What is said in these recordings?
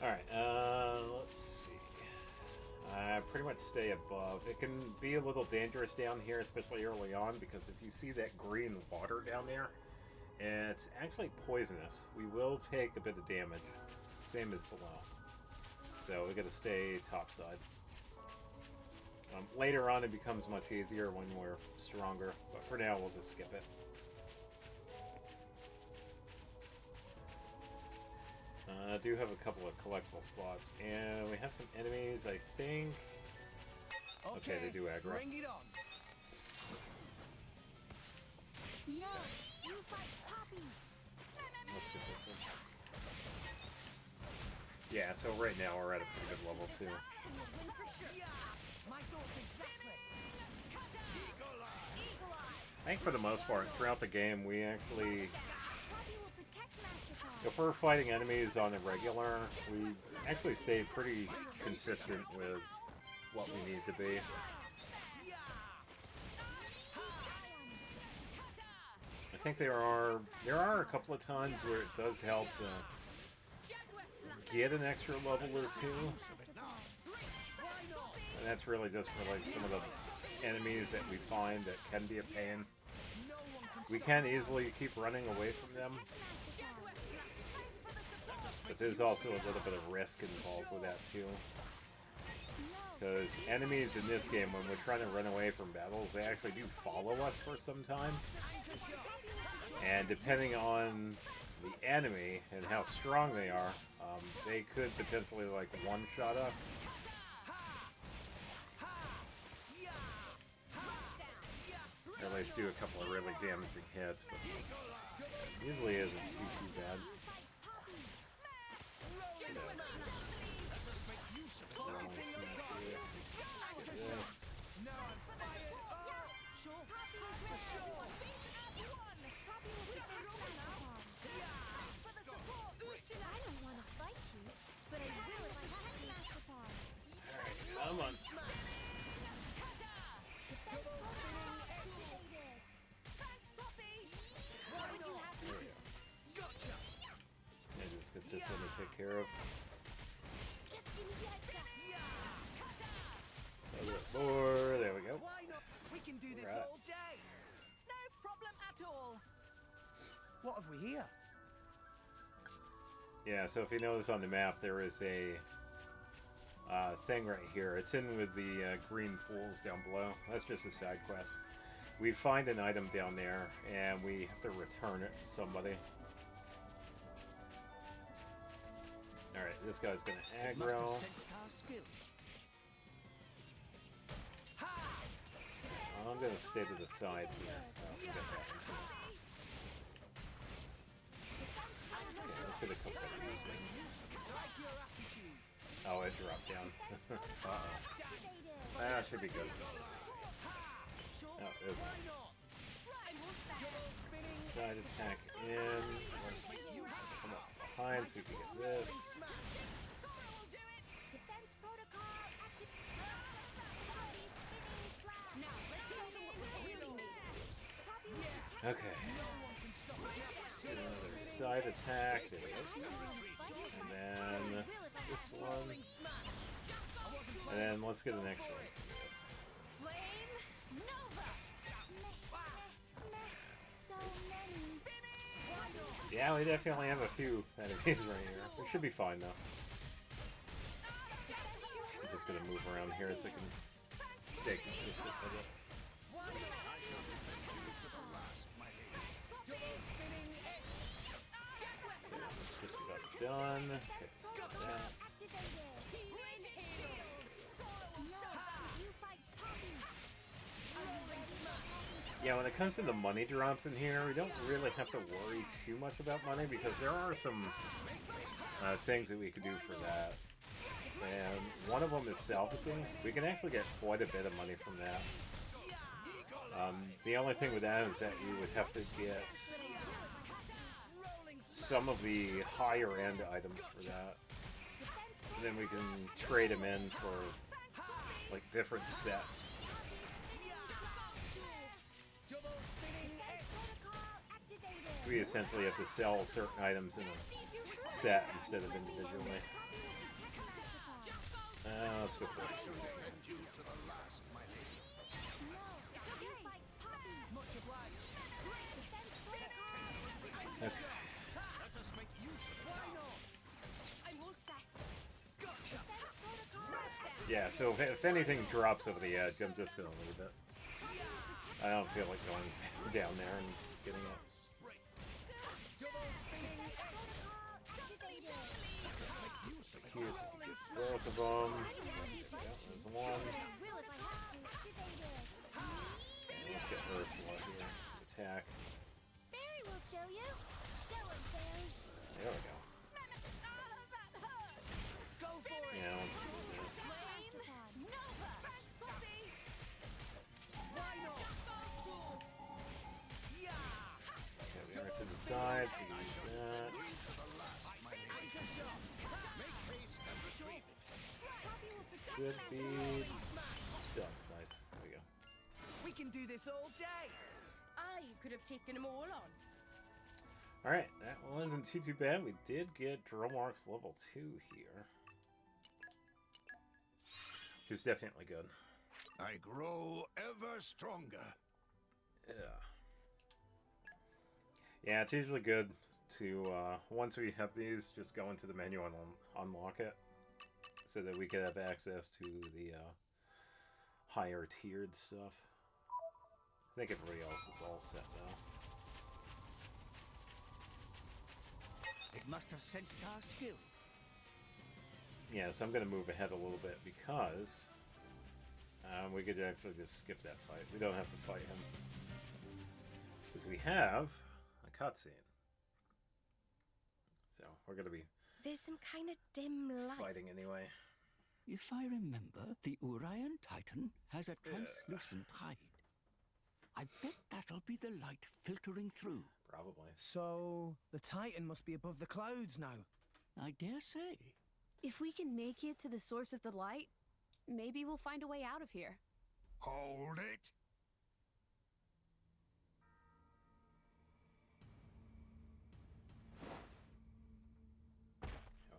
Alright, let's see. I pretty much stay above. It can be a little dangerous down here, especially early on, because if you see that green water down there, it's actually poisonous. We will take a bit of damage, same as below. So we gotta stay topside. Later on it becomes much easier when we're stronger, but for now we'll just skip it. I do have a couple of collectible spots, and we have some enemies, I think. Okay, they do aggro. Bring it on. No, you fight Poppy. Let's get this one. Yeah, so right now we're at a pretty good level too. Win for sure. My thoughts exactly. I think for the most part, throughout the game, we actually, Poppy will protect Mastercard. if we're fighting enemies on the regular, we actually stay pretty consistent with what we need to be. I think there are a couple of times where it does help to get an extra level or two, and that's really just for like some of the enemies that we find that can be a pain. We can easily keep running away from them, but there's also a little bit of risk involved with that too. Because enemies in this game, when we're trying to run away from battles, they actually do follow us for some time. And depending on the enemy and how strong they are, they could potentially like one-shot us. Or at least do a couple of really damaging hits, but usually isn't too bad. I don't want to fight you, but I will if I have Mastercard. Alright, come on. Thanks, Poppy. What would you have me do? Maybe just get this one to take care of. Just give me the heads up. A little bit more. There we go. Why not? We can do this Right. all day. No problem at all. What have we here? Yeah, so if you notice on the map, there is a thing right here. It's in with the green pools down below. That's just a side quest. We find an item down there, and we have to return it to somebody. Alright, this guy's gonna aggro. I'm gonna stay to the side here. Get that too. Okay, let's get a couple of these things. Oh, it dropped down. Uh-oh. That should be good. Oh, there's one. Side attack in. Let's come up behind so we can get this. Defense protocol active. Now let's show them what we're really made of. Poppy will protect Okay. Get another side attack. There we go. And then this one. And then let's get an extra one for this. Flame Nova. So many. Yeah, we definitely have a few enemies right here. We should be fine though. I'm just gonna move around here so I can stay consistent with it. Yeah, this just about done. Okay, let's get that. You fight Poppy. Yeah, when it comes to the money drops in here, we don't really have to worry too much about money because there are some things that we could do for that. And one of them is salvaging. We can actually get quite a bit of money from that. The only thing with that is that you would have to get some of the higher end items for that. And then we can trade them in for like different sets. So we essentially have to sell certain items in a set instead of individually. Let's go for this. Okay. Yeah, so if anything drops over the edge, I'm just gonna leave it. I don't feel like going down there and getting it. Here's both of them. Yeah, there's one. Let's get Ursula here to attack. Barry will show you. Show him, Barry. There we go. Yeah, let's use this. Okay, we are to the sides. We can use that. Should be done. Nice. There we go. We can do this all day. I could have taken them all on. Alright, that wasn't too bad. We did get Drill Marks level 2 here. Which is definitely good. I grow ever stronger. Yeah. Yeah, it's usually good to, once we have these, just go into the menu and unlock it. So that we could have access to the, higher tiered stuff. I think everybody else is all set now. It must have sensed our skill. Yeah, so I'm going to move ahead a little bit because we could actually just skip that fight. We don't have to fight him. Because we have a cutscene. So we're going to be There's some kind of dim light. fighting anyway. If I remember, the Urian Titan has a translucent hide. I bet that'll be the light filtering through. Probably. So, the Titan must be above the clouds now. I dare say. If we can make it to the source of the light, maybe we'll find a way out of here. Hold it!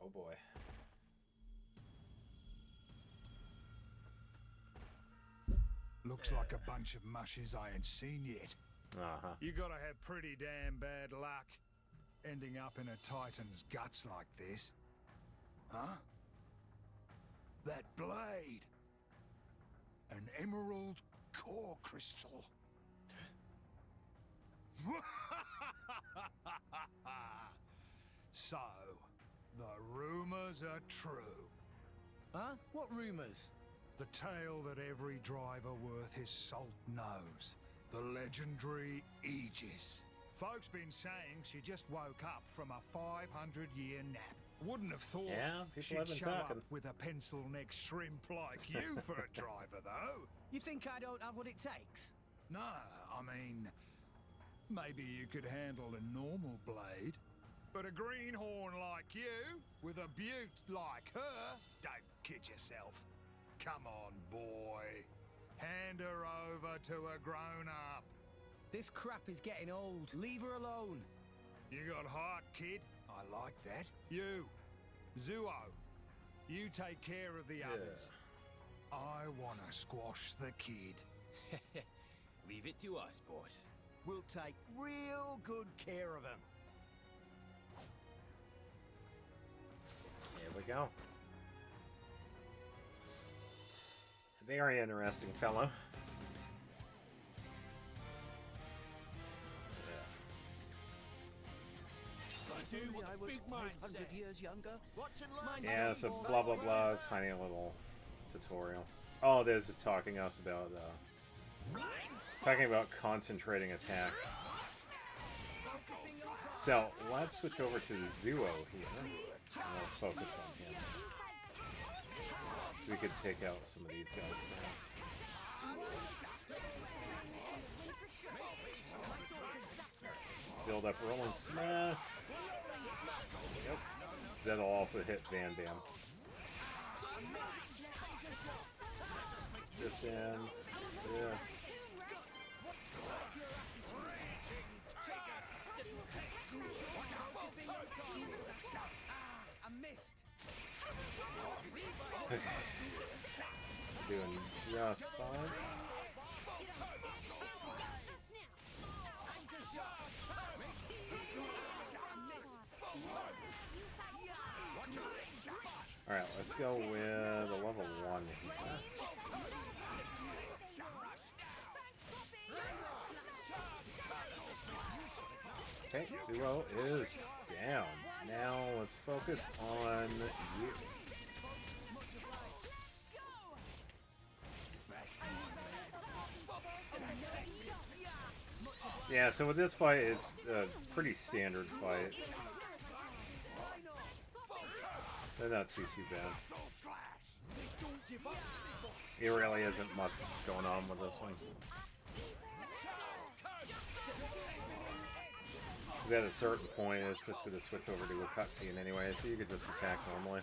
Oh boy. Looks like a bunch of mushes I ain't seen yet. Uh-huh. You gotta have pretty damn bad luck ending up in a Titan's guts like this. Huh? That blade! An emerald core crystal. So, the rumors are true. Huh? What rumors? The tale that every driver worth his salt knows. The legendary Aegis. Folks been saying she just woke up from a 500-year nap. Wouldn't have thought Yeah, people she'd have been show talking. up with a pencil-neck shrimp like you for a driver, though. You think I don't have what it takes? No, I mean, maybe you could handle a normal blade. But a greenhorn like you, with a beaut like her, don't kid yourself. Come on, boy. Hand her over to a grown-up. This crap is getting old. Leave her alone. You got heart, kid. I like that. You, Zuo, you take care of the others. I want to squash the kid. Leave it to us, boys. We'll take real good care of him. Here we go. Very interesting fellow. Do what the big mind says. Years younger. Watch and learn. Yeah, so blah blah blah, tiny little tutorial. All it is talking us about talking about concentrating attacks. So let's switch over to the Zuo here. And we'll focus on him. So we could take out some of these guys first. Build up Rolling Smith. Yep. That'll also hit Van Dam. This in. This. Doing just fine. Alright, let's go with a level 1 here. Okay, Zuo is down. Now let's focus on you. Yeah, so with this fight, it's a pretty standard fight. They're not too bad. There really isn't much going on with this one. At a certain point, it's just going to switch over to a cutscene anyway, so you could just attack normally.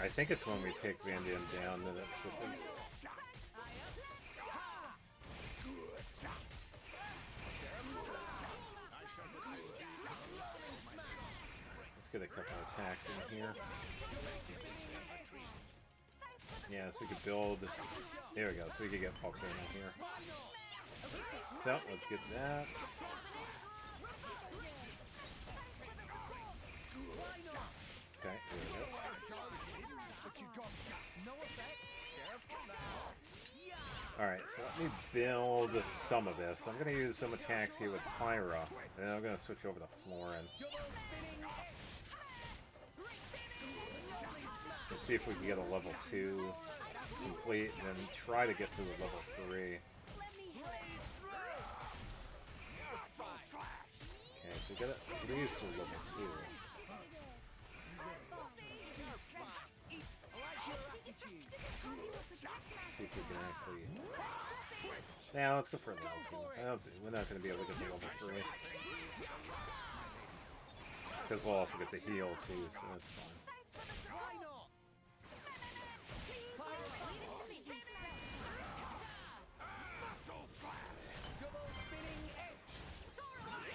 I think it's when we take Van Damme down that it switches. Let's get a couple of attacks in here. Yeah, so we could build... There we go, so we could get Volcano here. So, let's get that. Okay, here we go. Alright, so let me build some of this. I'm going to use some attacks here with Pyra, and then I'm going to switch over to Florin. Let's see if we can get a level 2 complete, and then try to get to a level 3. Okay, so we got at least to level 2. See if we can actually... Yeah, let's go for a level 2. I don't think we're not going to be able to get to level 3. Because we'll also get the heal too, so that's fine.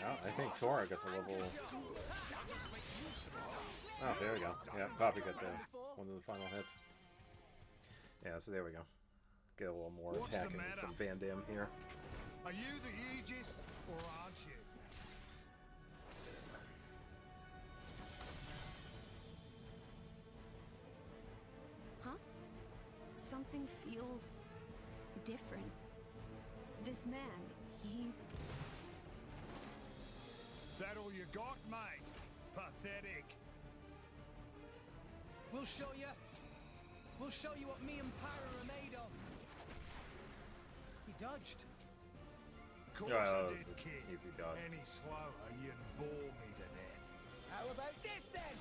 Oh, I think Tora got the level... Oh, there we go. Yeah, Poppy got the one of the final hits. Yeah, so there we go. Get a little more attacking from Van Damme here. Are you the Aegis, or aren't you? Huh? Something feels different. This man, he's... That all you got, mate? Pathetic. We'll show you. We'll show you what me and Pyra are made of. He dodged. Of course Oh, I did, kid. easy dodge. Any slower, you'd bore me to death. How about this then?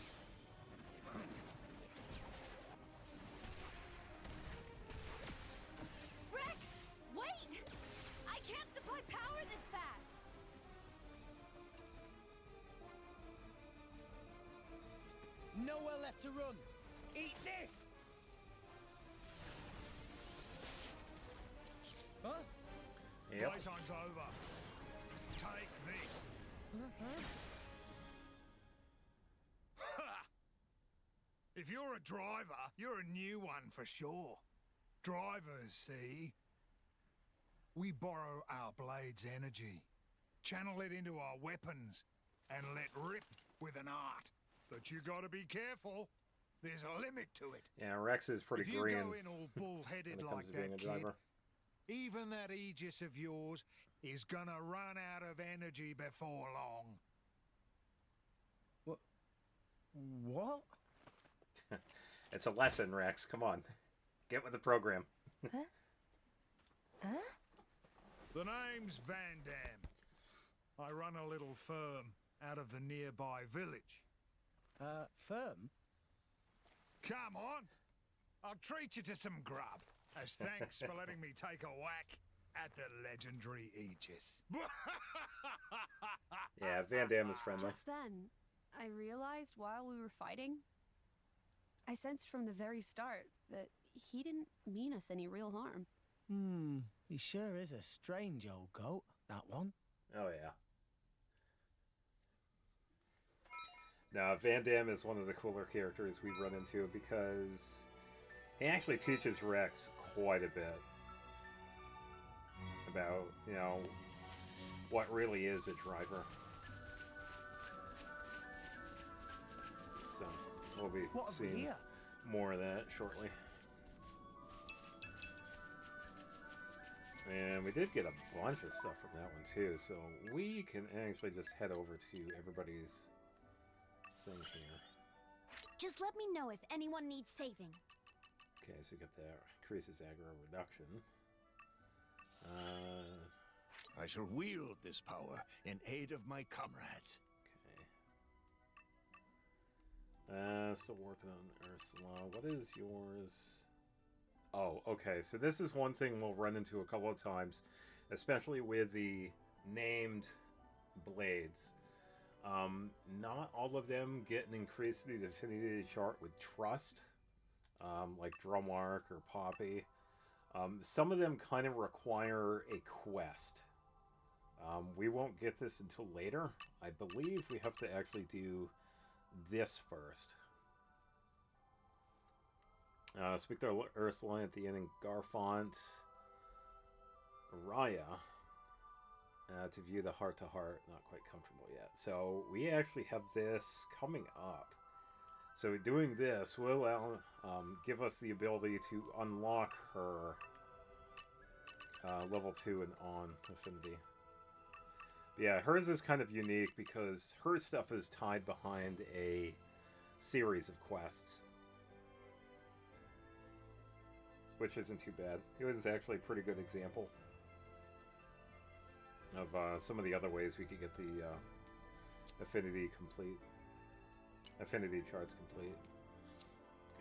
Rex! Wait! I can't supply power this fast! Nowhere left to run. Eat this! Huh? Yep. Playtime's over. Take this. Ha! If you're a driver, you're a new one for sure. Drivers, see? We borrow our blade's energy, channel it into our weapons, and let rip with an art. But you gotta be careful. There's a limit to it. Yeah, Rex is pretty If you green go in all bull-headed when it comes like to being that, a kid, driver. even that Aegis of yours is gonna run out of energy before long. What? It's a lesson, Rex. Come on. Get with the program. The name's Van Damme. I run a little firm out of the nearby village. Firm? Come on! I'll treat you to some grub, as thanks for letting me take a whack at the legendary Aegis. Yeah, Van Damme is friendly. Just then, I realized while we were fighting, I sensed from the very start that he didn't mean us any real harm. He sure is a strange old goat, that one. Oh, yeah. Now, Van Damme is one of the cooler characters we run into because he actually teaches Rex quite a bit about, you know, what really is a driver. So, we'll be seeing more of that shortly. And we did get a bunch of stuff from that one too, so we can actually just head over to everybody's thing here. Just let me know if anyone needs saving. Okay, so we got that. Increases aggro reduction. I shall wield this power in aid of my comrades. Okay. Still working on Ursula. What is yours? Oh, okay. So this is one thing we'll run into a couple of times, especially with the named blades. Not all of them get an increase in the affinity chart with trust, like Drumlark or Poppy. Some of them kind of require a quest. We won't get this until later. I believe we have to actually do this first. Speak to Ursula at the end in Garfont. Raya. To view the heart-to-heart. Not quite comfortable yet. So we actually have this coming up. So doing this will give us the ability to unlock her level 2 and on affinity. But yeah, hers is kind of unique because her stuff is tied behind a series of quests. Which isn't too bad. It was actually a pretty good example of some of the other ways we could get the affinity charts complete.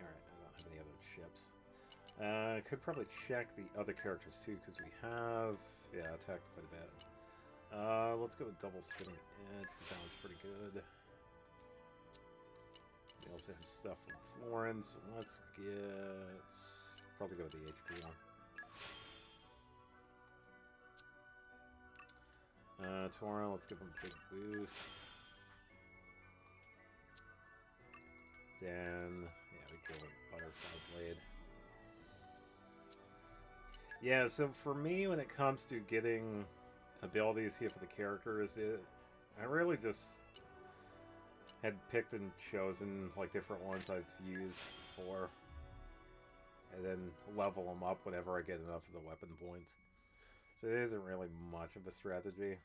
Alright, I don't have any other ships. I could probably check the other characters too, because we have, yeah, attacked quite a bit. Let's go with double spinning edge, because that one's pretty good. We also have stuff from Florence. Let's get, probably go with the HP one. Tora, let's give him a big boost. Then, yeah, we go with Butterfly Blade. Yeah, so for me, when it comes to getting abilities here for the characters, I really just had picked and chosen like different ones I've used before, and then level them up whenever I get enough of the weapon points. So it isn't really much of a strategy.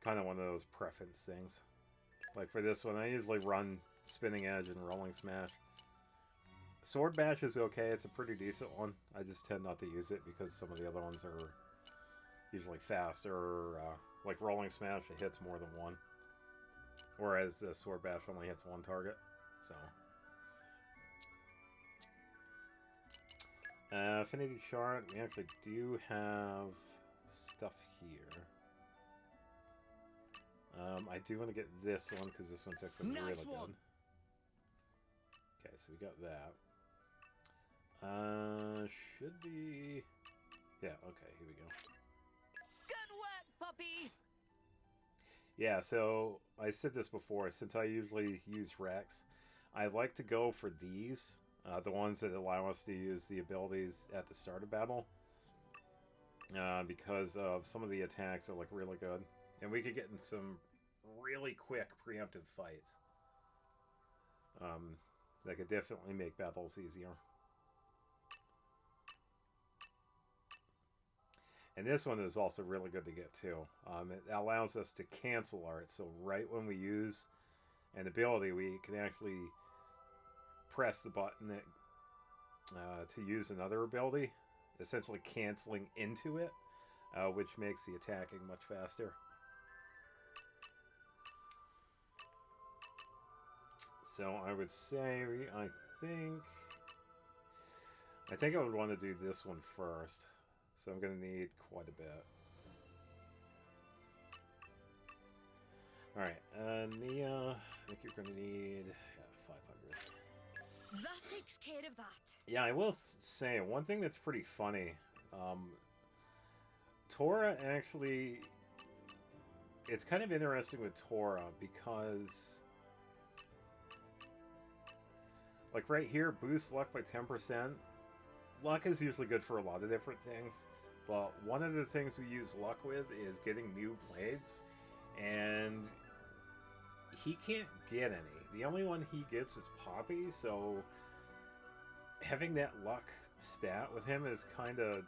Kind of one of those preference things. Like for this one, I usually run Spinning Edge and Rolling Smash. Sword Bash is okay, it's a pretty decent one. I just tend not to use it because some of the other ones are usually faster. Like Rolling Smash, it hits more than one. Whereas the Sword Bash only hits one target. So. Affinity chart, we actually do have stuff here. I do want to get this one because this one's actually really good. Okay, so we got that. Should be... Yeah, okay, here we go. Good work, puppy! Yeah, so I said this before, since I usually use Rex, I like to go for these. The ones that allow us to use the abilities at the start of battle. Because of some of the attacks are like really good. And we could get in some really quick preemptive fights. That could definitely make battles easier. And this one is also really good to get too. It allows us to cancel art. So right when we use an ability, we can actually press the button that, to use another ability, essentially canceling into it, which makes the attacking much faster. So I would say, I think I would want to do this one first. So I'm going to need quite a bit. Alright, Nia, I think you're going to need 500. That takes care of that. Yeah, I will say, one thing that's pretty funny, Tora actually it's kind of interesting with Torah because, like right here, boosts luck by 10%. Luck is usually good for a lot of different things, but one of the things we use luck with is getting new blades, and he can't get any. The only one he gets is Poppy, so having that luck stat with him is kind of...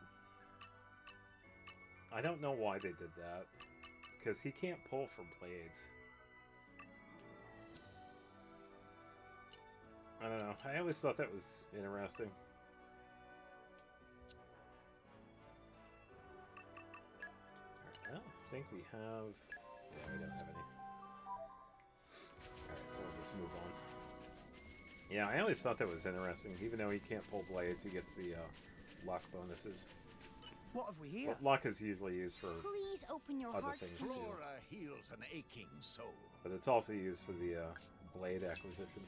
I don't know why they did that, because he can't pull for blades. I don't know. I always thought that was interesting. Alright, well, I think we have... Yeah, we don't have any. Alright, so we'll just move on. Yeah, I always thought that was interesting. Even though he can't pull blades, he gets the luck bonuses. What have we here? Well, luck is usually used for Please open your other heart things to too. me. Flora heals an aching soul. But it's also used for the blade acquisition.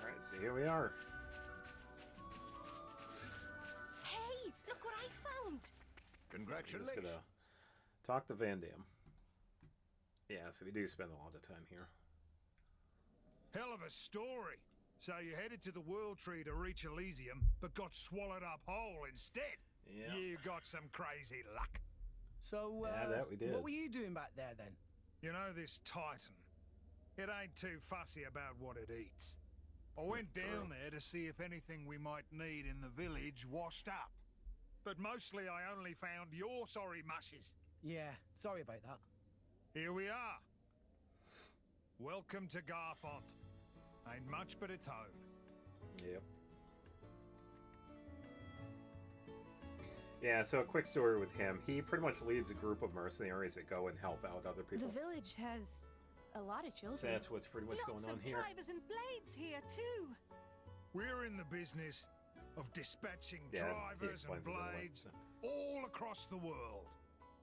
Alright, so here we are. Hey, look what I found. I'm Congratulations. just gonna talk to Van Dam. Yeah, so we do spend a lot of time here. Hell of a story. So you headed to the World Tree to reach Elysium, but got swallowed up whole instead. Yeah. You got some crazy luck. So, Yeah, that we did. what were you doing back there then? You know this Titan? It ain't too fussy about what it eats. I went down there to see if anything we might need in the village washed up. But mostly I only found your sorry mushes. Yeah, sorry about that. Here we are. Welcome to Garfont. Ain't much but a toad. Yep. Yeah, so a quick story with him. He pretty much leads a group of mercenaries that go and help out other people. The village has a lot of So children. that's what's pretty much Lots going on of here. drivers and blades here too. We're in the business of dispatching Yeah, he drivers and explains it that way, blades so. all across the world.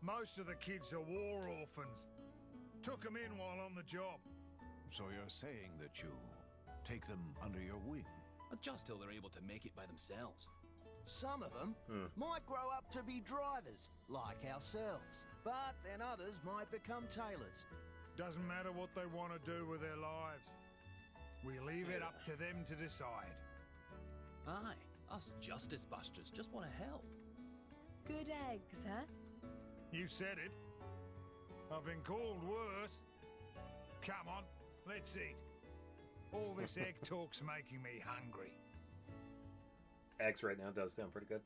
Most of the kids are war orphans. Took them in while on the job. So you're saying that you take them under your wing? Just till they're able to make it by themselves. Some of them might grow up to be drivers, like ourselves. But then others might become tailors. Doesn't matter what they want to do with their lives. We leave it up to them to decide. Aye, us Justice Busters just want to help. Good eggs, huh? You said it. I've been called worse. Come on, let's eat. All this egg talk's making me hungry. Eggs right now does sound pretty good.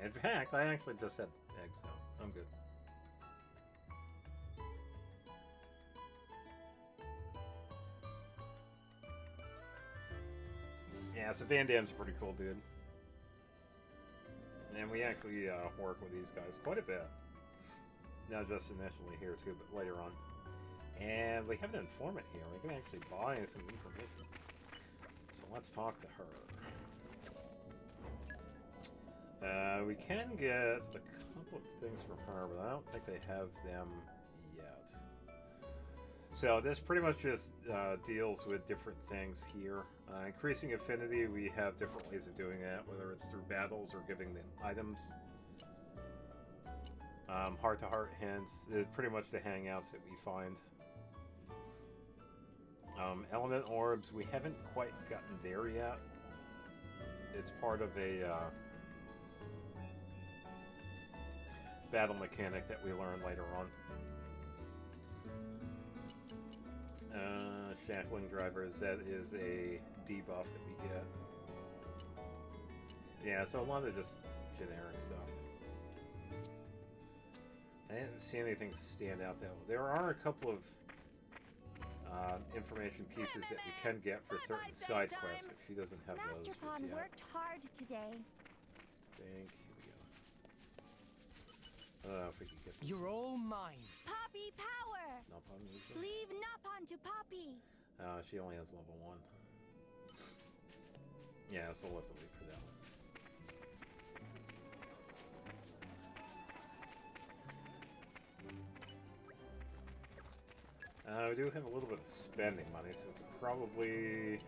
In fact, I actually just said eggs, so I'm good. Yeah, so Van Dam's a pretty cool dude. And we actually work with these guys quite a bit. Not just initially here too, but later on. And we have an informant here. We can actually buy some information. So let's talk to her. We can get a couple of things from her, but I don't think they have them yet. So this pretty much just deals with different things here. Increasing affinity, we have different ways of doing that, whether it's through battles or giving them items. Heart-to-heart hints, pretty much the hangouts that we find. Element orbs, we haven't quite gotten there yet. It's part of a battle mechanic that we learn later on. Shackling drivers, that is a debuff that we get. Yeah, so a lot of just generic stuff. I didn't see anything stand out though. There are a couple of information pieces that we can get for certain side quests, but she doesn't have those Master just Pawn yet. worked hard today. Here we go. If we can get this. You're all mine. Poppy power! Nopon music. Leave Napon to Poppy. She only has level 1. Yeah, so we'll have to wait for that one. We do have a little bit of spending money, so we could probably...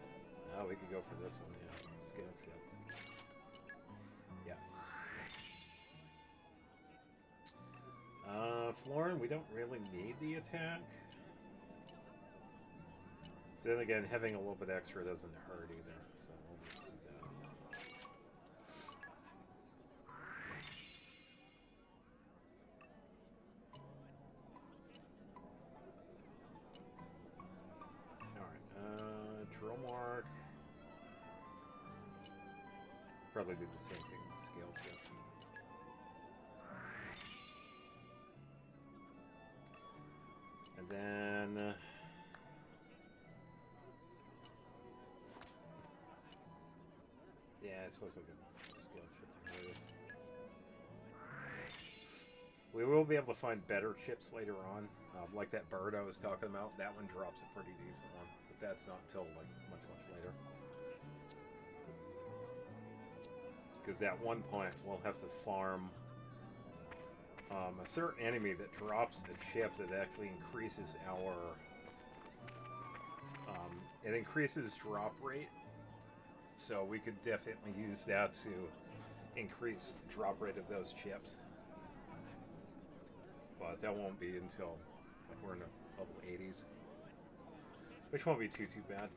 Oh, we could go for this one, yeah. Scale ship. Florin, we don't really need the attack. Then again, having a little bit extra doesn't hurt either, so we'll just do that. Alright, drill mark. Probably do the same thing with scale chip. And then... yeah, I suppose I could skill chip to do this. We will be able to find better chips later on. Like that bird I was talking about, that one drops a pretty decent one. But that's not until like much later. Because at one point we'll have to farm a certain enemy that drops a chip that actually increases our... it increases drop rate. So we could definitely use that to increase drop rate of those chips. But that won't be until like, we're in the level 80s. Which won't be too bad.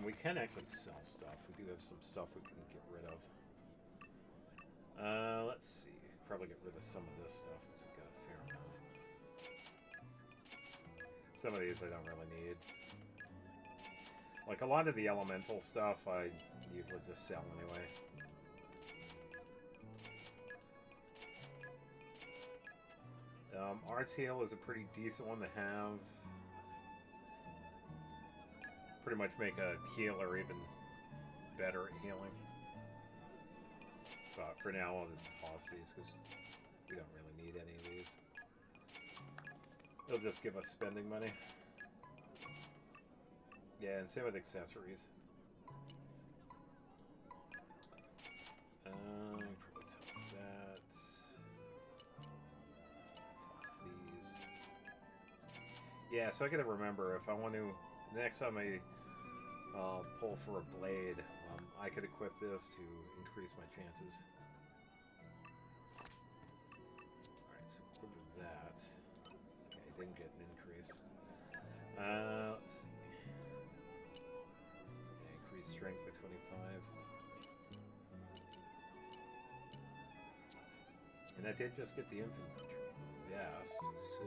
We can actually sell stuff. We do have some stuff we can get rid of. Let's see. Probably get rid of some of this stuff because we've got a fair amount. Some of these I don't really need. Like a lot of the elemental stuff I usually just sell anyway. Art's Heal is a pretty decent one to have. Pretty much make a healer even better at healing. But for now I'll just toss these because we don't really need any of these. It'll just give us spending money. Yeah, and same with accessories. Probably toss that. Toss these. Yeah, so I gotta remember if I want to. Next time I pull for a blade, I could equip this to increase my chances. Alright, so equip that. Okay, didn't get an increase. Let's see. Increase strength by 25. And I did just get the infantry vest, so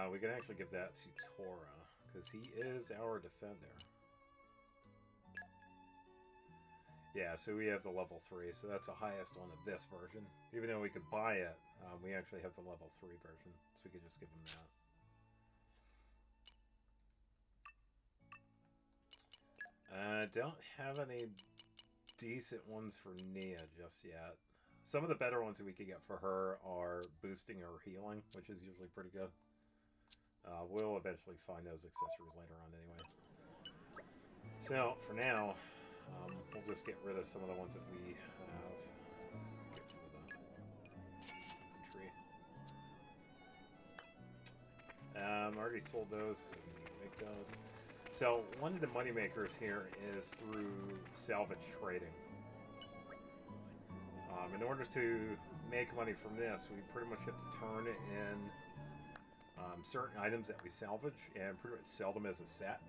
we can actually give that to Tora, because he is our defender. Yeah, so we have the level 3, so that's the highest one of this version. Even though we could buy it, we actually have the level 3 version, so we could just give him that. Don't have any decent ones for Nia just yet. Some of the better ones that we could get for her are boosting her healing, which is usually pretty good. We'll eventually find those accessories later on anyway. So, for now, we'll just get rid of some of the ones that we have. Get rid of the infantry. I already sold those, so we can make those. So, one of the money makers here is through salvage trading. In order to make money from this, we pretty much have to turn in certain items that we salvage and pretty much sell them as a set.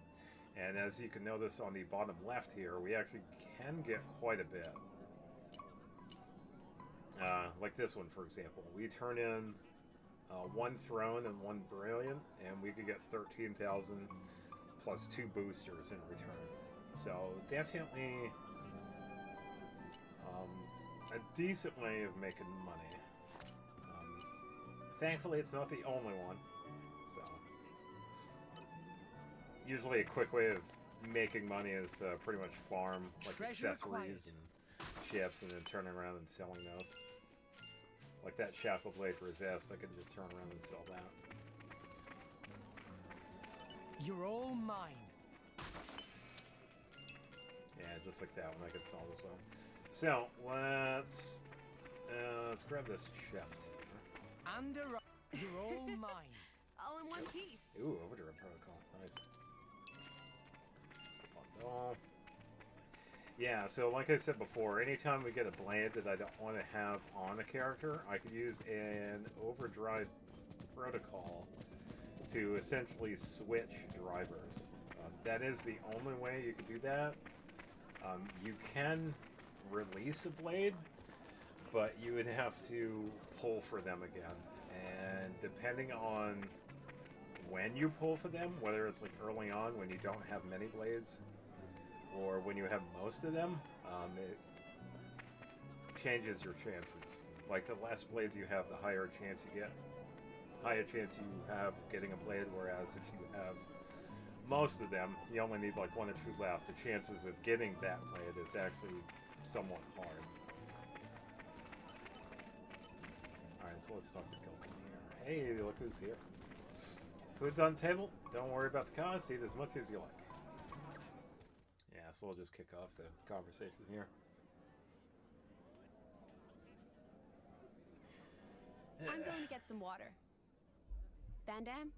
And as you can notice on the bottom left here, we actually can get quite a bit. Like this one, for example. We turn in one throne and one brilliant, and we could get 13,000 plus 2 boosters in return. So definitely a decent way of making money. Thankfully, it's not the only one. So usually a quick way of making money is to pretty much farm like accessories and chips and then turning around and selling those. Like that shackle blade resist, I could just turn around and sell that. You're all mine. Yeah, just like that one I could sell as well. So let's grab this chest here. And you're all mine. All in one piece. Ooh, overdrive protocol. Nice. Bundle. Yeah, so like I said before, anytime we get a blade that I don't want to have on a character, I could use an overdrive protocol to essentially switch drivers. That is the only way you could do that. You can release a blade, but you would have to pull for them again. And depending on when you pull for them, whether it's like early on when you don't have many blades, or when you have most of them, it changes your chances. Like the less blades you have, the higher chance you have getting a blade, whereas if you have most of them, you only need like 1 or 2 left. The chances of getting that blade is actually somewhat hard. Alright, so let's talk to Gilpin here. Hey, look who's here. Food's on the table. Don't worry about the cost. Eat as much as you like. Yeah, so we'll just kick off the conversation here. I'm going to get some water. Van Dam?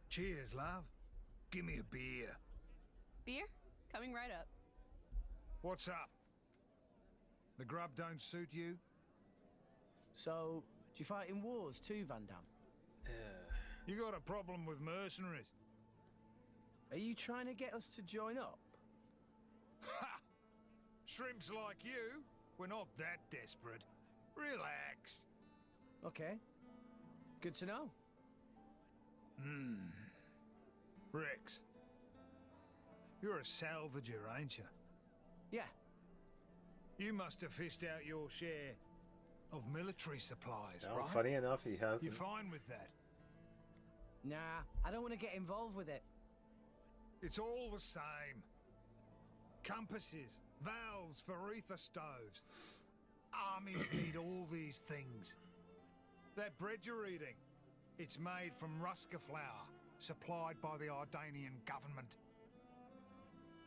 Cheers, love. Give me a beer. Beer? Coming right up. What's up? The grub don't suit you? So, do you fight in wars too, Van Dam? You got a problem with mercenaries? Are you trying to get us to join up? Ha! Shrimps like you? We're not that desperate. Relax. Okay. Good to know. Rex. You're a salvager, ain't you? Yeah. You must have fished out your share of military supplies, Well, right? funny enough, he hasn't. You're fine with that? Nah, I don't want to get involved with it. It's all the same. Compasses, valves for ether stoves. Armies need all these things. That bread you're eating, it's made from Ruska flour, supplied by the Ardanian government.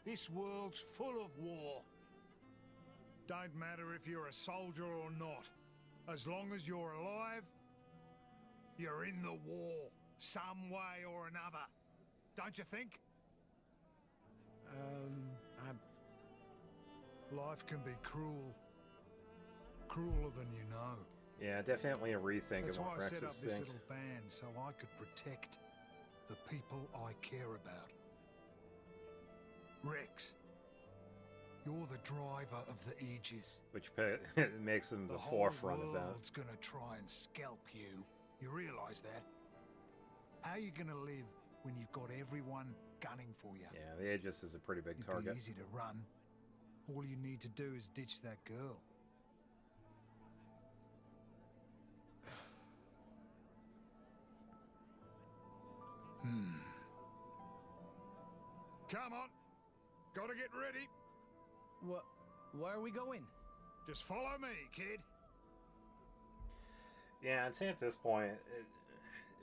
This world's full of war. Don't matter if you're a soldier or not. As long as you're alive, you're in the war, some way or another. Don't you think? Life can be cruel. Crueler than you know. Yeah, definitely a rethink That's of why what I Rex set up is this thinks. little band, so I could protect the people I care about. Rex, you're the driver of the Aegis. Which makes him the whole forefront of that. world's gonna try and scalp you. You realize that? How are you gonna live when you've got everyone gunning for you? Yeah, the Aegis is a pretty big It'd target. be easy to run. All you need to do is ditch that girl. Come on. Gotta get ready. Where are we going? Just follow me, kid. Yeah, I'd say at this point,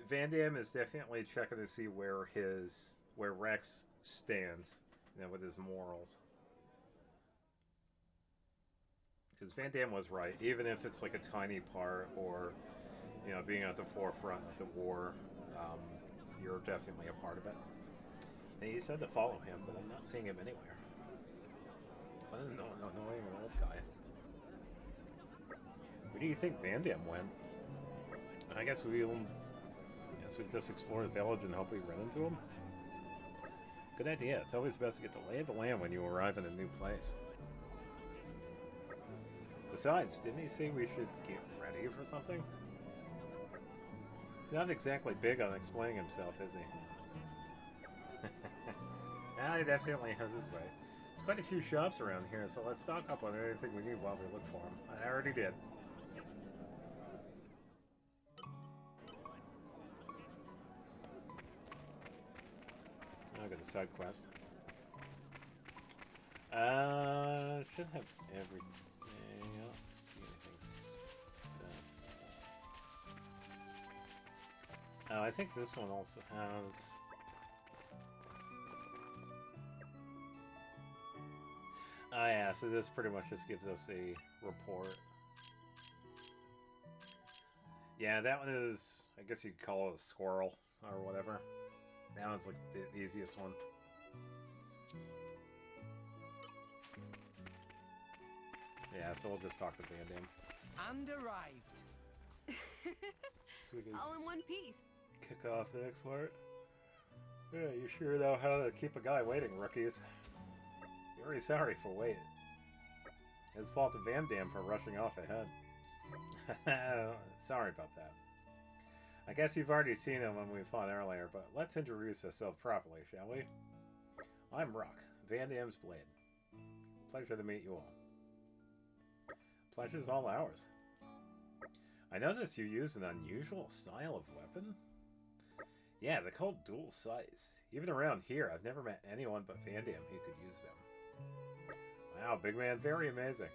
Van Damme is definitely checking to see where Rex stands, with his morals. Because Van Damme was right, even if it's like a tiny part, or being at the forefront of the war, you're definitely a part of it. And he said to follow him, but I'm not seeing him anywhere. I don't know, annoying old guy. Where do you think Van Damme went? I guess we just explore the village and hope we run into him. Good idea. It's always best to get the lay of the land when you arrive in a new place. Besides, didn't he say we should get ready for something? He's not exactly big on explaining himself, is he? Yeah, he definitely has his way. There's quite a few shops around here, so let's stock up on anything we need while we look for him. I already did. I'll get the side quest. Should have everything. Let's see anything's done. I think this one also has. Oh yeah, so this pretty much just gives us a report. Yeah, that one is, I guess you'd call it a squirrel or whatever. That one's like the easiest one. Yeah, so we'll just talk to Van Damme. And arrived. So we can All in one piece. kick off the next part. Yeah, you sure know how to keep a guy waiting, rookies. Very sorry for waiting. It's fault to Van Damme for rushing off ahead. Sorry about that. I guess you've already seen him when we fought earlier, but let's introduce ourselves properly, shall we? I'm Rock, Van Damme's blade. Pleasure to meet you all. Pleasure's all ours. I noticed you use an unusual style of weapon. Yeah, they're called dual sights. Even around here, I've never met anyone but Van Damme who could use them. Wow, big man, very amazing.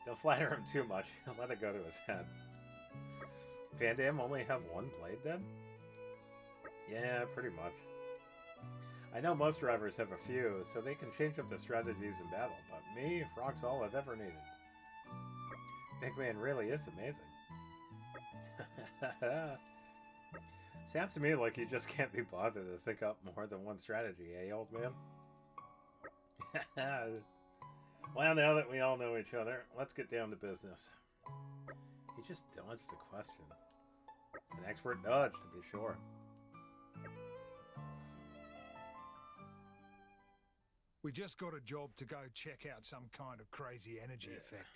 Don't flatter him too much. Let it go to his head. Van Damme only have one blade then? Yeah, pretty much. I know most drivers have a few, so they can change up their strategies in battle, but me, Rock's all I've ever needed. Big man really is amazing. Sounds to me like you just can't be bothered to think up more than one strategy, eh, old man? Well, now that we all know each other, let's get down to business. He just dodged the question. An expert dodge, to be sure. We just got a job to go check out some kind of crazy energy effect.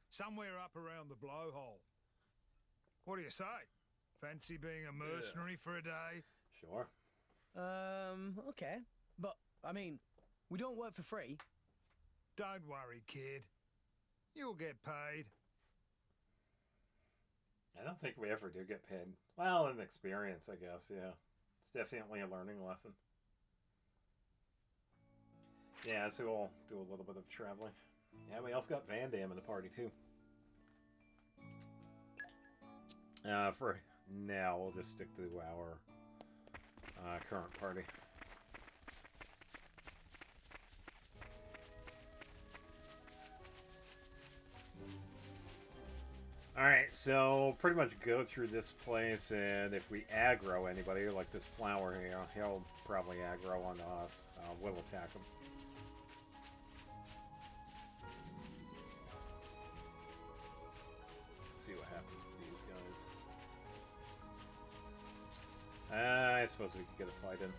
Somewhere up around the blowhole. What do you say? Fancy being a mercenary for a day? Sure. Okay. But, I mean, we don't work for free. Don't worry, kid. You'll get paid. I don't think we ever do get paid. Well, an experience, I guess, yeah. It's definitely a learning lesson. Yeah, so we'll do a little bit of traveling. Yeah, we also got Van Damme in the party, too. For now, we'll just stick to our current party. Alright, so pretty much go through this place, and if we aggro anybody, like this flower here, he'll probably aggro onto us. We'll attack him. See what happens with these guys. I suppose we could get a fight in.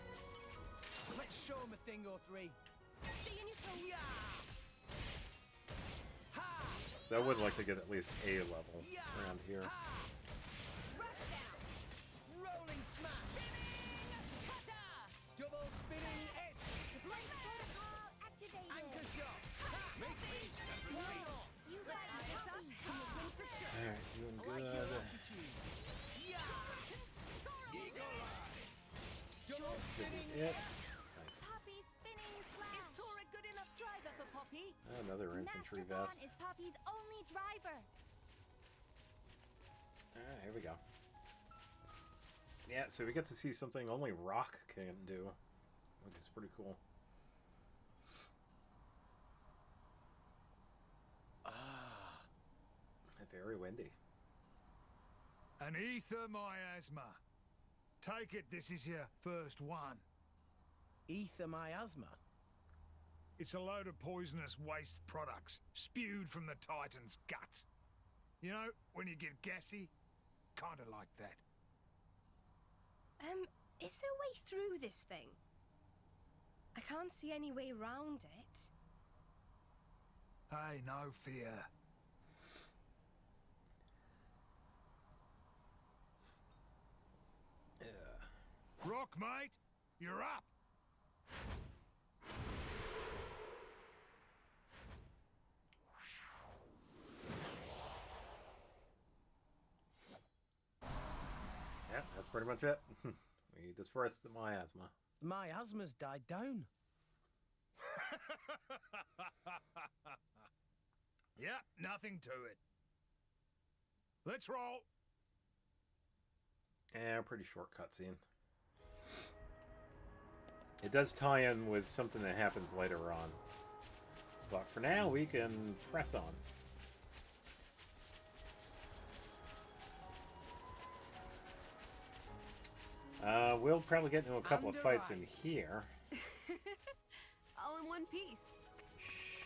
Let's show him a thing or three. Stay on your toes. Yeah. Ha! So I would like to get at least A level around here. Rush down. Rolling smash. Spinning cutter. Double spinning edge. Blade protocol activated. Anchor shot. Make me step Whoa. Use that this up and you'll win for sure. Alright, doing I like your good. attitude. Yeah. Double This spinning is it. edge. Nice. Poppy spinning slash. Is Tor a good enough driver for Poppy? Another infantry Mastodon vest. is Poppy's only driver. Alright, here we go. Yeah, so we get to see something only Rock can do, which is pretty cool. Very windy. An ether miasma. Take it this is your first one. Ether miasma. It's a load of poisonous waste products spewed from the Titan's gut. You know, when you get gassy? Kinda like that. Is there a way through this thing? I can't see any way round it. Hey, no fear. Rock, mate, you're up. Yeah, that's pretty much it. We dispersed the miasma. Miasma's died down. Yep, nothing to it. Let's roll. Yeah, pretty short cutscene. It does tie in with something that happens later on. But for now, we can press on. We'll probably get into a couple of fights in here. All in one piece.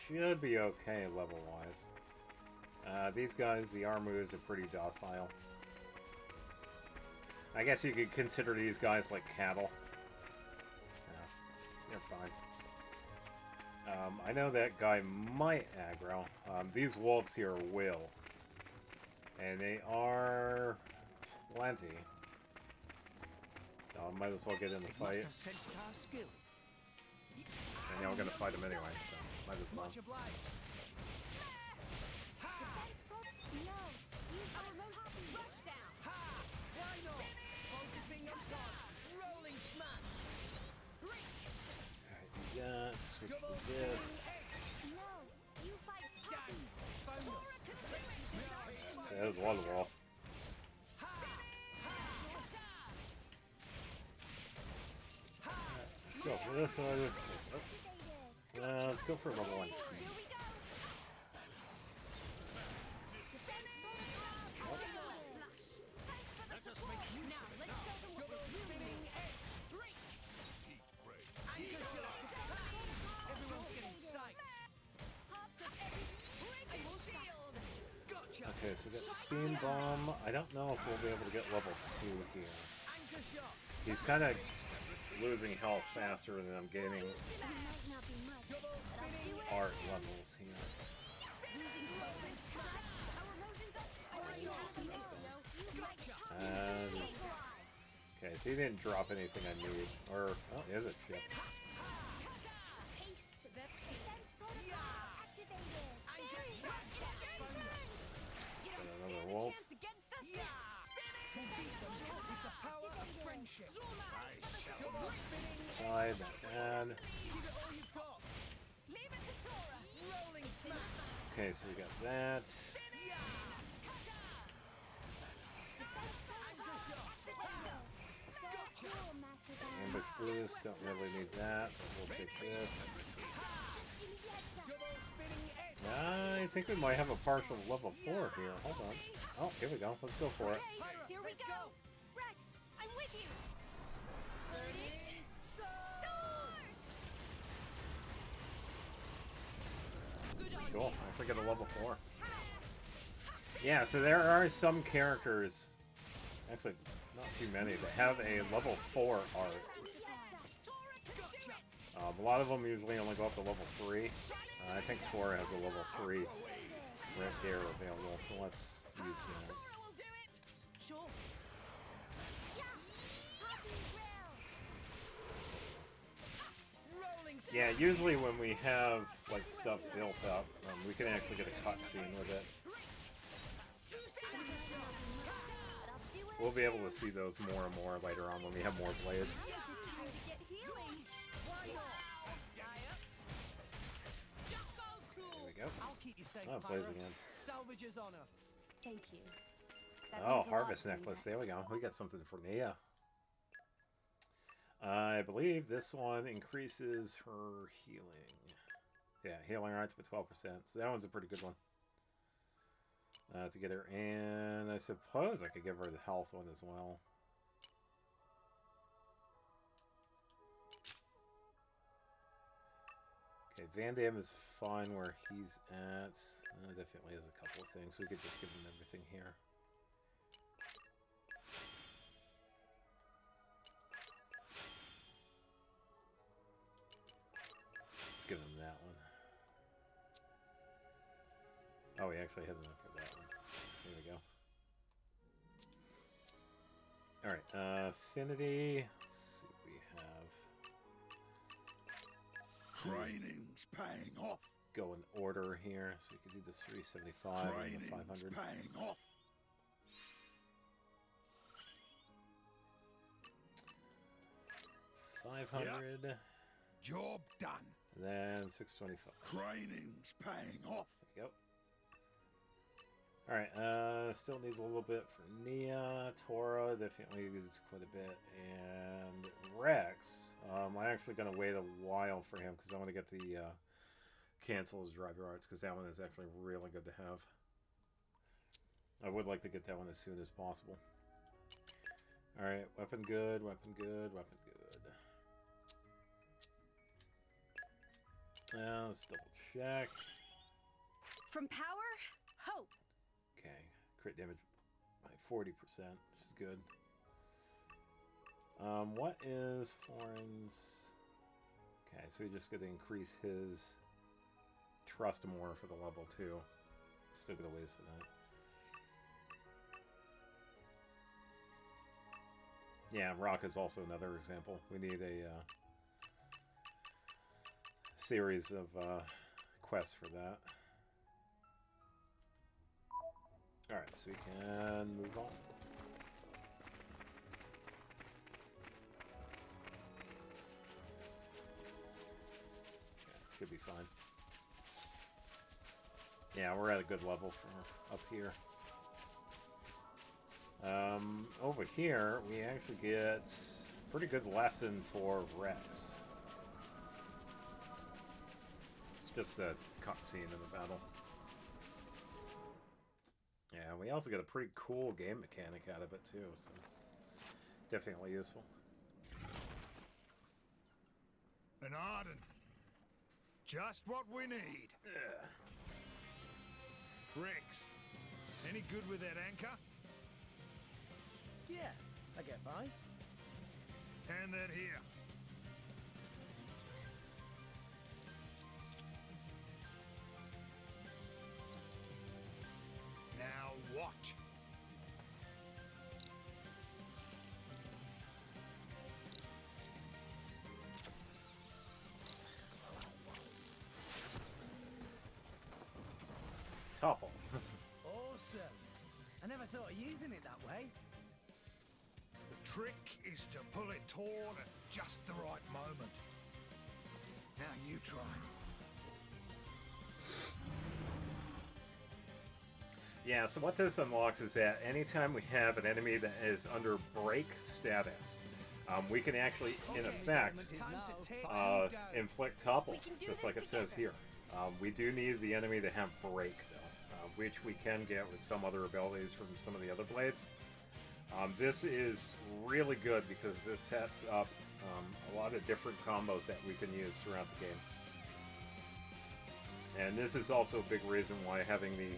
should be okay level-wise. These guys, the Armus, are pretty docile. I guess you could consider these guys like cattle. Yeah, they're fine. I know that guy might aggro. These wolves here will. And they are plenty. So I might as well get in the fight. And yeah, we're gonna fight them anyway, so might as well. Yeah, switch to this. So that was one wall. Go for this one. Let's go for level 1. Okay, so we got Steam Bomb. I don't know if we'll be able to get level 2 here. He's kind of losing health faster than I'm gaining art levels here. Okay, so he didn't drop anything I need. Or, oh, is it? Yep. Another wolf. Side, and okay, so we got that. Ambush boost, don't really need that, but we'll take this. I think we might have a partial level 4 here. Hold on. Oh, here we go. Let's go for it. Here we go. Rex, I'm with you. Cool. Actually got a level 4. Yeah, so there are some characters, actually not too many, that have a level 4 art. A lot of them usually only go up to level 3. I think Tora has a level 3 right there available, so let's use that. Yeah, usually when we have like stuff built up, we can actually get a cutscene with it. We'll be able to see those more and more later on when we have more blades. There we go. Oh, plays again. Salvage's honor. Thank you. That Oh, means a lot harvest to me, necklace. Rex. There we go. We got something for Nia. I believe this one increases her healing. Yeah, healing arts by 12%. So that one's a pretty good one. To get her, and I suppose I could give her the health one as well. Okay, Van Damme is fine where he's at. Definitely has a couple of things. We could just give him everything here. Let's give him that one. Oh, he actually has enough for that one. There we go. Alright, Affinity. Let's see what we have. Training's paying off. Go in order here. So you can do the 375 and the Training's 500. paying off. $500. Job done. Then 625. Training's paying off. There you go. Alright, still needs a little bit for Nia. Tora definitely uses quite a bit. And Rex, I'm actually going to wait a while for him because I want to get the cancel his driver arts because that one is actually really good to have. I would like to get that one as soon as possible. Alright, weapon good, weapon good, weapon good. Let's double check. From power, hope. Okay, crit damage by 40%, which is good. What is Florin's? Okay, so we just got to increase his trust more for the level 2. Still got a ways for that. Yeah, Rock is also another example. We need a series of quests for that. Alright, so we can move on. Okay, should be fine. Yeah, we're at a good level for up here. Over here, we actually get a pretty good lesson for Rex. It's just a cutscene in the battle. Yeah, we also get a pretty cool game mechanic out of it too, so definitely useful. An ardent. Just what we need. Rex, any good with that anchor? Yeah, I get by. Hand that here. Now watch. Topple. Awesome. I never thought of using it that way. The trick is to pull it taut at just the right moment. Now you try. Yeah, so what this unlocks is that anytime we have an enemy that is under break status, we can actually, in effect, inflict topple, just like it says here. We do need the enemy to have break, though, which we can get with some other abilities from some of the other blades. This is really good because this sets up a lot of different combos that we can use throughout the game. And this is also a big reason why having the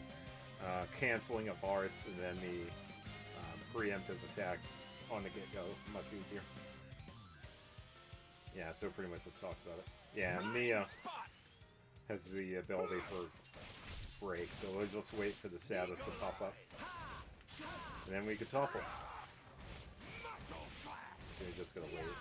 canceling of arts and then the preemptive attacks on the get-go much easier. Yeah, so pretty much just talks about it. Yeah, Nia has the ability for break, so we'll just wait for the status to pop up. And then we can topple. So you're just gonna wait.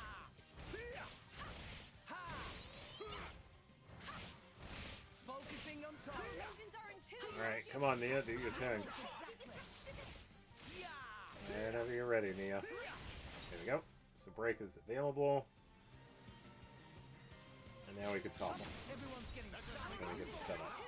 Alright, come on Nia, do your thing. Whenever you're ready, Nia. There we go. So break is available. And now we can topple. Then we get the setup.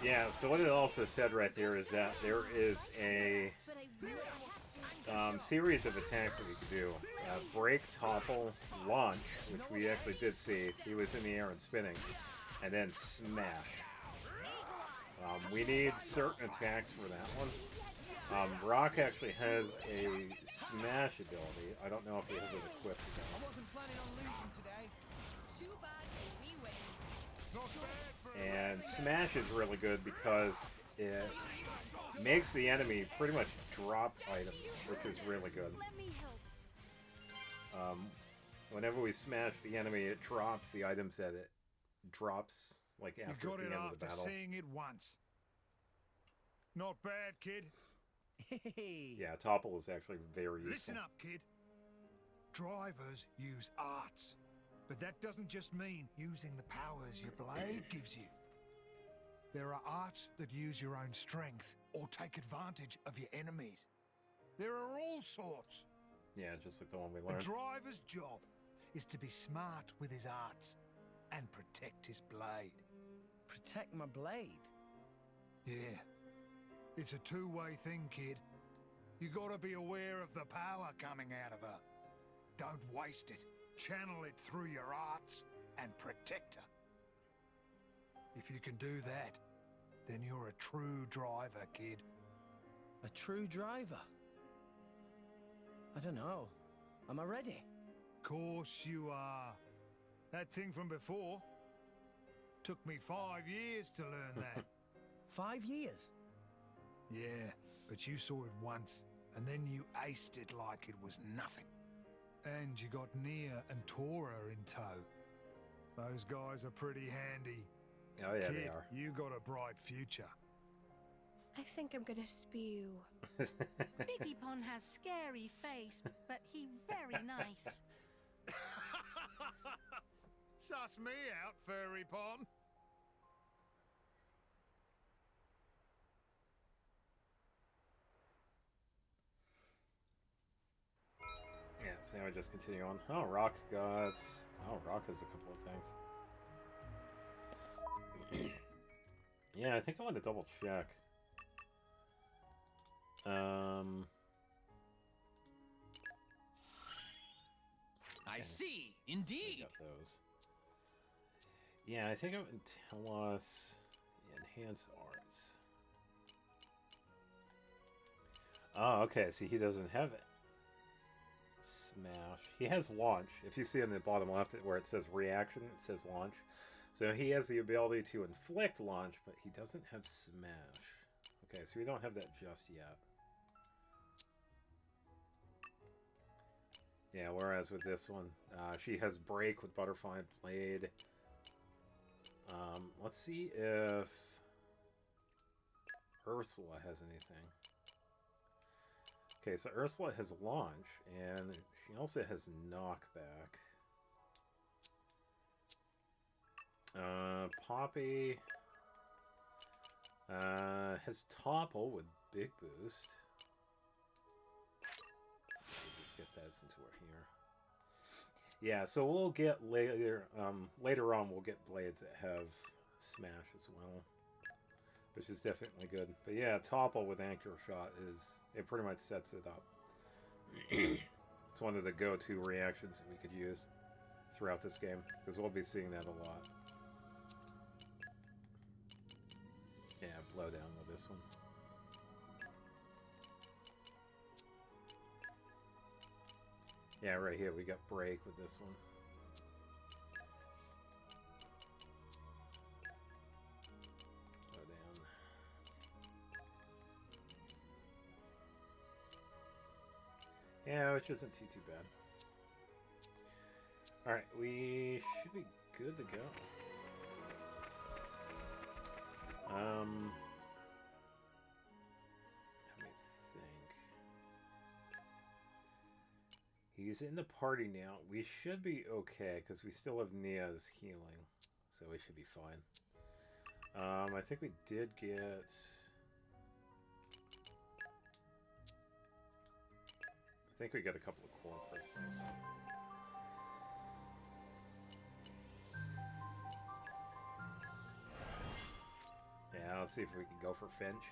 Yeah, so what it also said right there is that there is a series of attacks that we could do. Break, topple, launch, which we actually did see. He was in the air and spinning. And then smash. We need certain attacks for that one. Rock actually has a smash ability. I don't know if he has it equipped again. I wasn't planning on losing today. Too bad we win. And smash is really good because it makes the enemy pretty much drop items, which is really good. Let me help. Whenever we smash the enemy, it drops the items that it drops, like after You got the it end of the after battle. seeing it once. Not bad, kid. Yeah, topple is actually very useful. Listen up, kid. Drivers use arts, but that doesn't just mean using the powers your blade gives you. There are arts that use your own strength or take advantage of your enemies. There are all sorts. Yeah, just like the one we A learned. driver's job is to be smart with his arts and protect his blade. Protect my blade. Yeah. It's a two-way thing, kid. You gotta be aware of the power coming out of her. Don't waste it. Channel it through your arts and protect her. If you can do that, then you're a true driver, kid. A true driver? I don't know. Am I ready? Course you are. That thing from before took me 5 years to learn that. 5 years? Yeah, but you saw it once, and then you aced it like it was nothing. And you got Nia and Tora in tow. Those guys are pretty handy. Oh yeah, Kid, they are. you got a bright future. I think I'm gonna spew. Biggie Pon has scary face, but he very nice. Suss me out, Furry Pon. Yeah, so now we just continue on. Oh, Rock got... Oh, Rock has a couple of things. Yeah, I think I want to double check. I see, So indeed. we got those. Yeah, I think it would tell us enhance arts. Oh, okay. See, he doesn't have it. Smash. He has launch. If you see in the bottom left where it says reaction, it says launch. So he has the ability to inflict launch, but he doesn't have smash. Okay, so we don't have that just yet. Yeah, whereas with this one, she has break with butterfly blade. Let's see if Ursula has anything. Okay, so Ursula has launch, and she also has knockback. Poppy has topple with big boost. Let's just get that since we're here. Yeah, so we'll get later. Later on, we'll get blades that have smash as well, which is definitely good. But yeah, topple with anchor shot it pretty much sets it up. It's one of the go-to reactions that we could use throughout this game, because we'll be seeing that a lot. Yeah, blow down with this one. Yeah, right here we got break with this one. Blow down. Yeah, which isn't too bad. Alright, we should be good to go. Let me think. He's in the party now. We should be okay, because we still have Nia's healing. So we should be fine. I think we did get... I think we got a couple of core crystals. Yeah, let's see if we can go for Finch.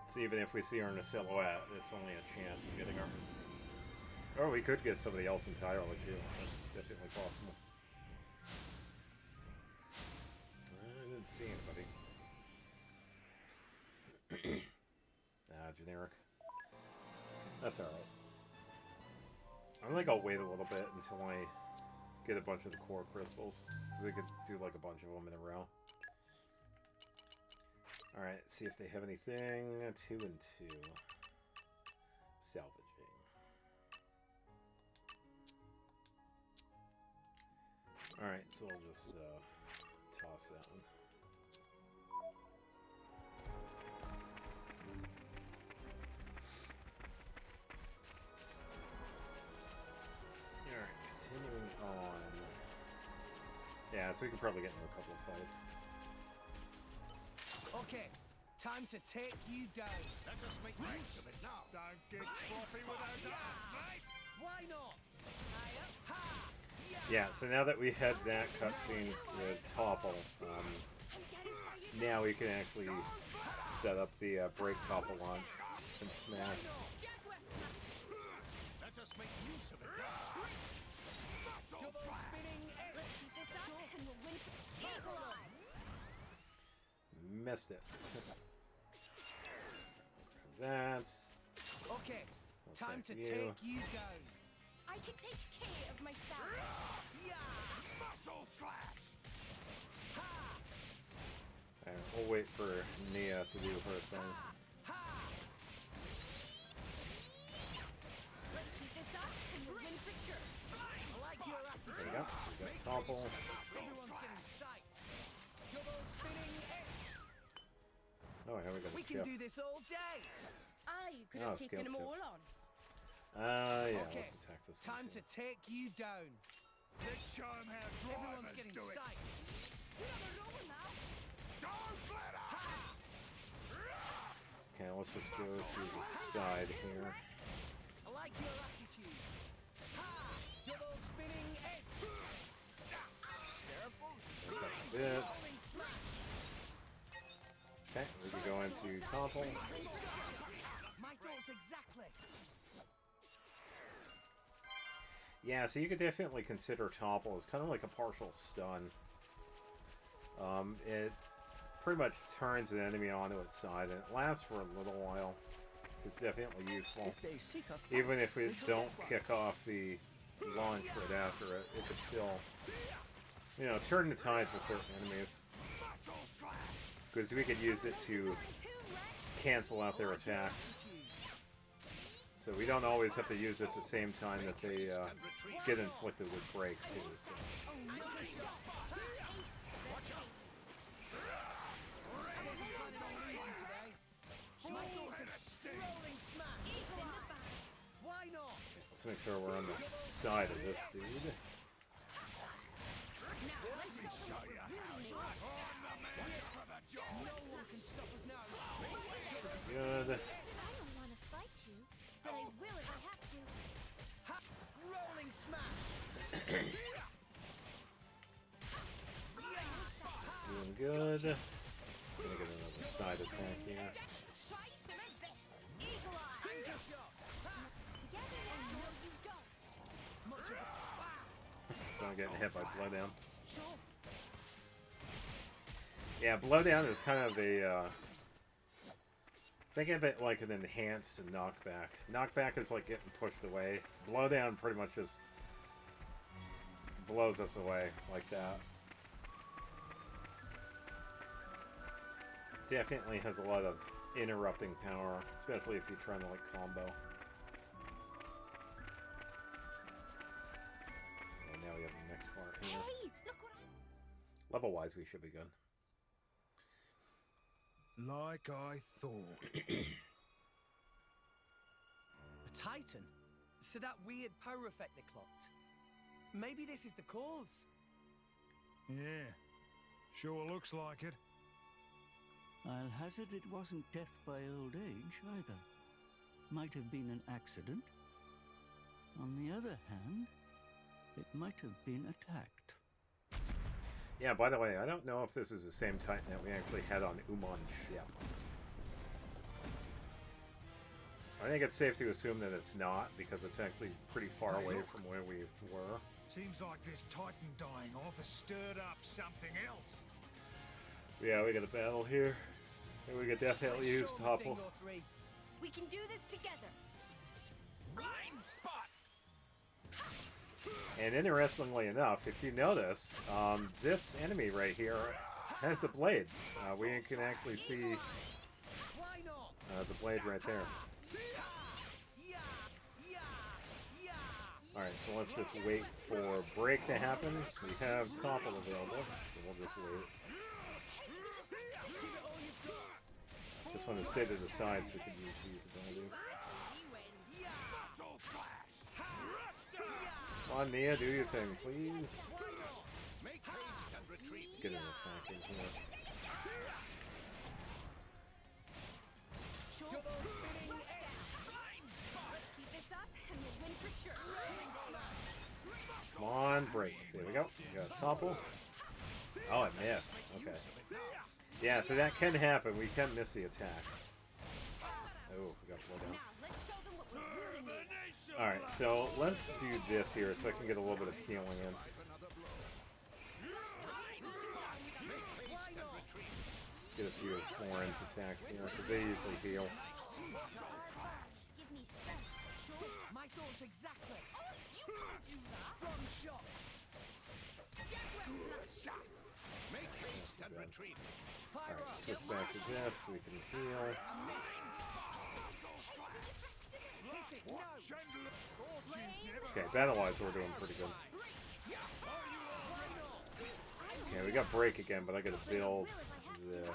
So even if we see her in a silhouette, it's only a chance of getting her. Or we could get somebody else entirely too. That's definitely possible. I didn't see anybody. Generic. That's alright. I think I'll wait a little bit until I get a bunch of the core crystals, because we could do like a bunch of them in a row. Alright, see if they have anything. 2 and 2. Salvaging. Alright, so we'll just toss that one. Alright, continuing on. Yeah, so we can probably get into a couple of fights. Okay, time to take you down. Let us make use of it now. Don't get sloppy with those arms, mate. Why not? Yeah, so now that we had that cutscene with Topple, now we can actually set up the break Topple launch and smash. Let us make use of it now. Double spinning Let's keep this up and we'll win. Eagle Eye! missed it. That. Okay, time to you. take you down. I can take care of myself. Yeah! Muscle slash! And we'll wait for Nia to do her thing. Let's keep this up and we'll win for sure. I like your attitude. There we go. So we got Topple. Everyone's getting sight. Double spinning edge. Oh, here we go. We can do this all day. You could Oh, have taken skill them chip. all on. Yeah, Okay, let's attack this one. time to take you down. Let's show 'em how Everyone's drivers getting do it. sight. We're on a roll now. Don't let up! Okay, let's just go to the side here. I like your attitude. Ha! Double spinning edge. Careful. Okay, this. Rolling smash. Okay, we can go into Topple. My thoughts exactly. Yeah, so you could definitely consider Topple as kind of like a partial stun. It pretty much turns an enemy onto its side, and it lasts for a little while. It's definitely useful. If they seek a fight, Even if we they shall don't get one. kick off the launch right after it, it could still, you know, turn the tide for certain enemies. Because we could use it to cancel out their attacks. So we don't always have to use it at the same time that they get inflicted with break too. So. Why not? Let's make sure we're on the side of this dude. Good. I don't want to fight you, but I will if I have to. Rolling smash. Doing good. Gonna get another side attack here. Try some of this. Eagle eye. Finger shot. Together now, no you don't. Much of a Don't get hit by Blowdown. sure. Yeah, Blowdown is kind of a, think of it like an enhanced knockback. Knockback is like getting pushed away. Blowdown pretty much just blows us away like that. Definitely has a lot of interrupting power, especially if you're trying to like combo. And now we have the next part here. Hey, look what I... Level-wise, we should be good. Like I thought. A Titan? So that weird power effect they clocked. Maybe this is the cause. Yeah, sure looks like it. I'll hazard it wasn't death by old age either. Might have been an accident. On the other hand, it might have been attacked. Yeah, by the way, I don't know if this is the same Titan that we actually had on Umanship. I think it's safe to assume that it's not, because it's actually pretty far away from where we were. Seems like this Titan dying off has stirred up something else. Yeah, we got a battle here. And we could definitely use Show me Topple. thing or three. We can do this together. Blind spot! And interestingly enough, if you notice, this enemy right here has a blade. We can actually see Why not? the blade right there. Yeah, yeah, yeah. Alright, so let's just wait for break to happen. We have Topple available, so we'll just wait. This one is stayed to the side so we can use these abilities. Come on, Nia, do your thing, please. Get an attack in here. Double spinning edge. Let's keep this up and we'll win for sure. Come on, break. There we go. We got Topple. Oh, it missed. Okay. Yeah, so that can happen. We can miss the attacks. Oh, we got blow down. Now, let's show them what we really need. Alright, so let's do this here so I can get a little bit of healing in. get a few of Florin's attacks here, because they usually heal. Give me strength. Sure, my thoughts exactly. You can't do that. Strong shot. Make haste and retreat. Alright, switch back to this so we can heal. Okay, battle-wise we're doing pretty good. Okay, we got break again, but I gotta build this.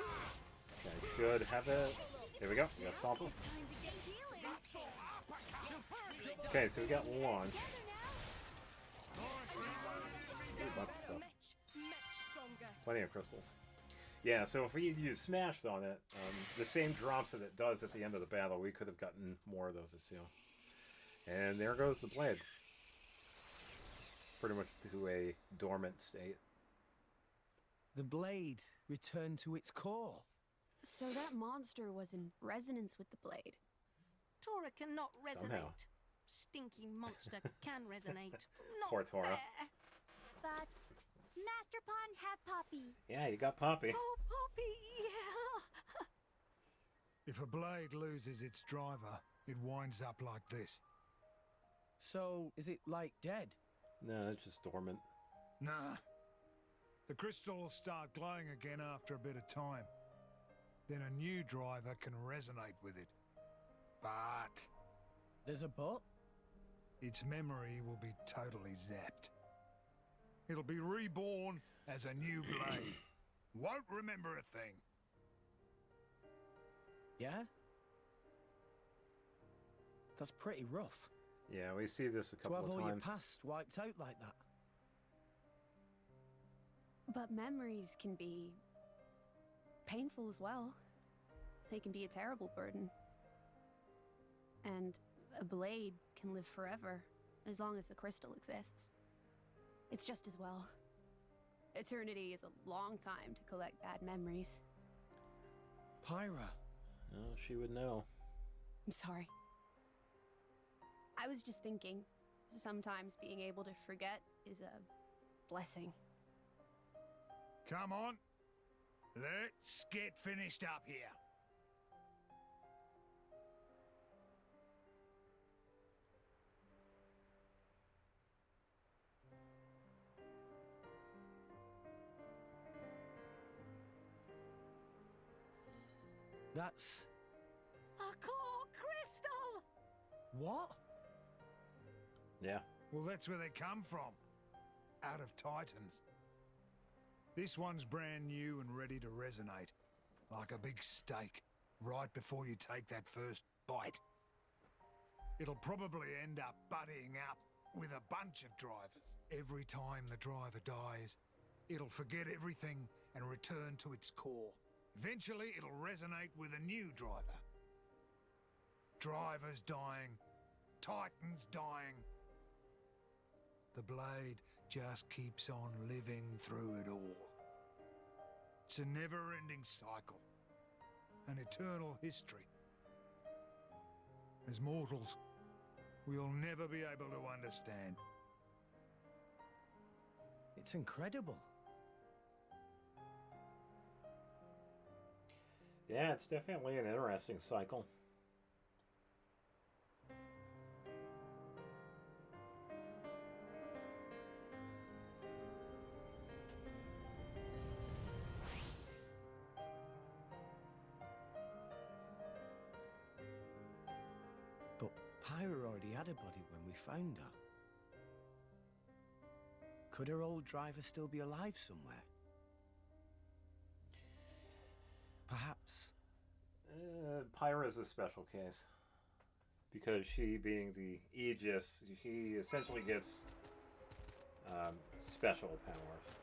Okay, should have it. There we go, we got topple. Okay, so we got launch. Ooh, a bunch of stuff. Plenty of crystals. Yeah, so if we used Smashed on it, the same drops that it does at the end of the battle, we could have gotten more of those this year. And there goes the blade. Pretty much to a dormant state. The blade returned to its core. So that monster was in resonance with the blade. Tora cannot resonate. Somehow. Stinky monster can resonate. Not Poor Tora. fair. But Master Pawn have Poppy. Yeah, you got Poppy. Oh, Poppy, yeah. If a blade loses its driver, it winds up like this. So, is it like dead? No, it's just dormant. Nah. The crystals start glowing again after a bit of time. Then a new driver can resonate with it. But There's a but? its memory will be totally zapped. It'll be reborn as a new blade. Won't remember a thing. Yeah? That's pretty rough. Yeah, we see this a To couple have of all your times. past wiped out like that. But memories can be painful as well. They can be a terrible burden. And a blade can live forever, as long as the crystal exists. It's just as well. Eternity is a long time to collect bad memories. Pyra. Oh, she would know. I'm sorry. I was just thinking, sometimes being able to forget is a blessing. Come on. Let's get finished up here. That's... A core crystal! what? Yeah. Well, that's where they come from. Out of Titans. This one's brand new and ready to resonate. Like a big steak, right before you take that first bite. It'll probably end up buddying up with a bunch of drivers. Every time the driver dies, it'll forget everything and return to its core. Eventually, it'll resonate with a new driver. Drivers dying, Titans dying. The blade just keeps on living through it all. It's a never-ending cycle, an eternal history. As mortals, we'll never be able to understand. It's incredible. Yeah, it's definitely an interesting cycle. But Pyra already had a body when we found her. Could her old driver still be alive somewhere? Perhaps. Pyra is a special case. Because she, being the Aegis, he essentially gets special powers.